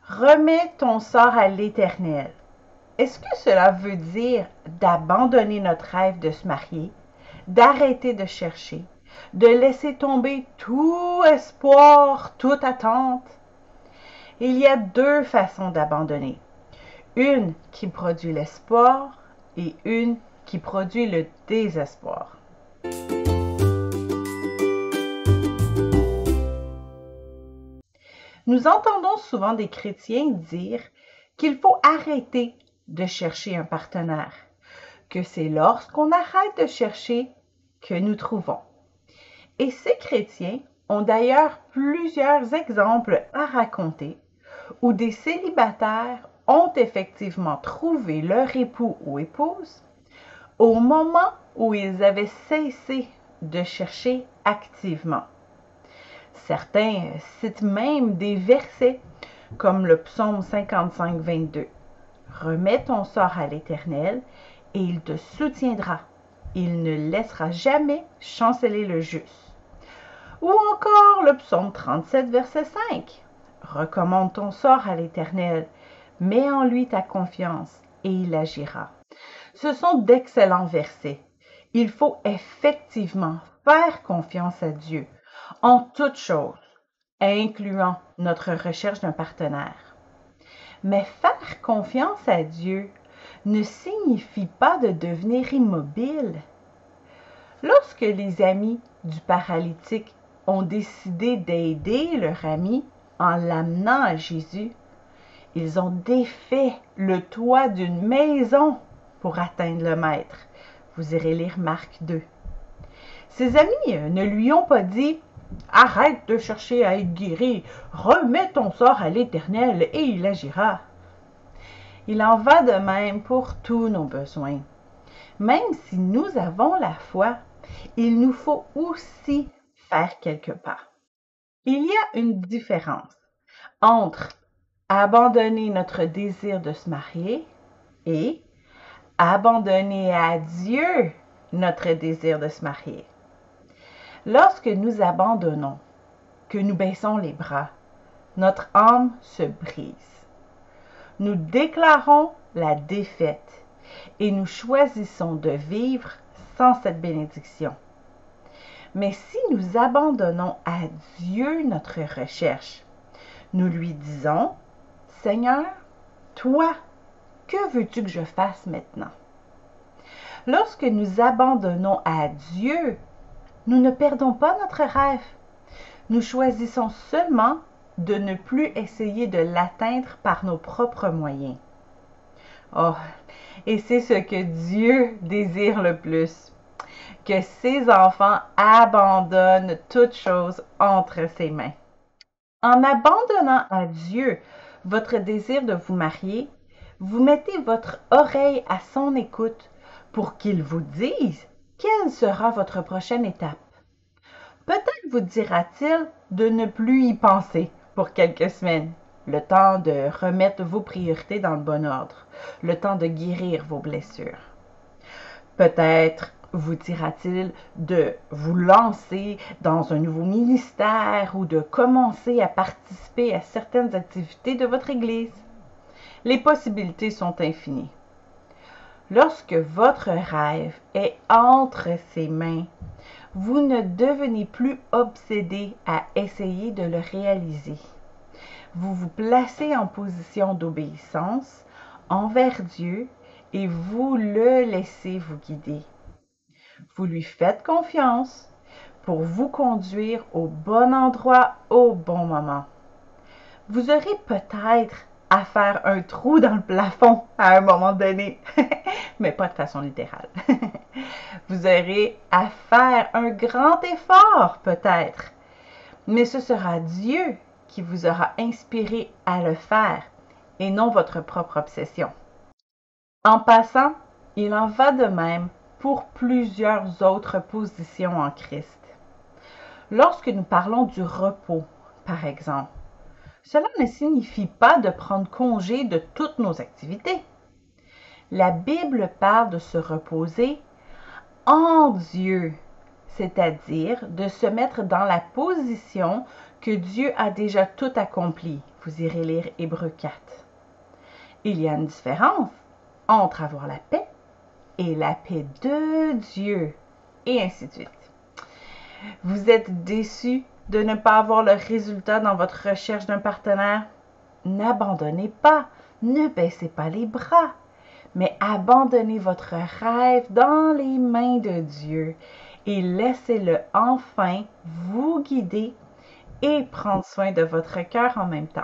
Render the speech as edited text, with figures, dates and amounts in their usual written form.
Remets ton sort à l'Éternel. Est-ce que cela veut dire d'abandonner notre rêve de se marier, d'arrêter de chercher, de laisser tomber tout espoir, toute attente? Il y a deux façons d'abandonner. Une qui produit l'espoir et une qui produit le désespoir. Nous entendons souvent des chrétiens dire qu'il faut arrêter de chercher un partenaire, que c'est lorsqu'on arrête de chercher que nous trouvons. Et ces chrétiens ont d'ailleurs plusieurs exemples à raconter où des célibataires ont effectivement trouvé leur époux ou épouse au moment où ils avaient cessé de chercher activement. Certains citent même des versets comme le psaume 55, 22. Remets ton sort à l'Éternel et il te soutiendra. Il ne laissera jamais chanceler le juste. Ou encore le psaume 37, verset 5. Recommande ton sort à l'Éternel, mets en lui ta confiance et il agira. Ce sont d'excellents versets. Il faut effectivement faire confiance à Dieu en toutes choses, incluant notre recherche d'un partenaire. Mais faire confiance à Dieu ne signifie pas de devenir immobile. Lorsque les amis du paralytique ont décidé d'aider leur ami en l'amenant à Jésus, ils ont défait le toit d'une maison pour atteindre le maître. Vous irez lire Marc 2. Ses amis ne lui ont pas dit « Arrête de chercher à être guéri, remets ton sort à l'Éternel et il agira. » Il en va de même pour tous nos besoins. Même si nous avons la foi, il nous faut aussi faire quelques pas. Il y a une différence entre abandonner notre désir de se marier et abandonner à Dieu notre désir de se marier. Lorsque nous abandonnons, que nous baissons les bras, notre âme se brise. Nous déclarons la défaite et nous choisissons de vivre sans cette bénédiction. Mais si nous abandonnons à Dieu notre recherche, nous lui disons « Seigneur, toi, que veux-tu que je fasse maintenant? » Lorsque nous abandonnons à Dieu, nous ne perdons pas notre rêve. Nous choisissons seulement de ne plus essayer de l'atteindre par nos propres moyens. Oh, et c'est ce que Dieu désire le plus, que ses enfants abandonnent toutes choses entre ses mains. En abandonnant à Dieu votre désir de vous marier, vous mettez votre oreille à son écoute pour qu'il vous dise quelle sera votre prochaine étape. Peut-être vous dira-t-il de ne plus y penser pour quelques semaines, le temps de remettre vos priorités dans le bon ordre, le temps de guérir vos blessures. Peut-être vous dira-t-il de vous lancer dans un nouveau ministère ou de commencer à participer à certaines activités de votre Église. Les possibilités sont infinies. Lorsque votre rêve est entre ses mains, vous ne devenez plus obsédé à essayer de le réaliser. Vous vous placez en position d'obéissance envers Dieu et vous le laissez vous guider. Vous lui faites confiance pour vous conduire au bon endroit au bon moment. Vous aurez peut-être à faire un trou dans le plafond à un moment donné, mais pas de façon littérale. Vous aurez à faire un grand effort peut-être, mais ce sera Dieu qui vous aura inspiré à le faire et non votre propre obsession. En passant, il en va de même pour plusieurs autres positions en Christ. Lorsque nous parlons du repos, par exemple, cela ne signifie pas de prendre congé de toutes nos activités. La Bible parle de se reposer en Dieu, c'est-à-dire de se mettre dans la position que Dieu a déjà tout accompli. vous irez lire Hébreux 4. Il y a une différence entre avoir la paix et la paix de Dieu, et ainsi de suite. Vous êtes déçu de ne pas avoir le résultat dans votre recherche d'un partenaire? N'abandonnez pas, ne baissez pas les bras, mais abandonnez votre rêve dans les mains de Dieu et laissez-le enfin vous guider et prendre soin de votre cœur en même temps.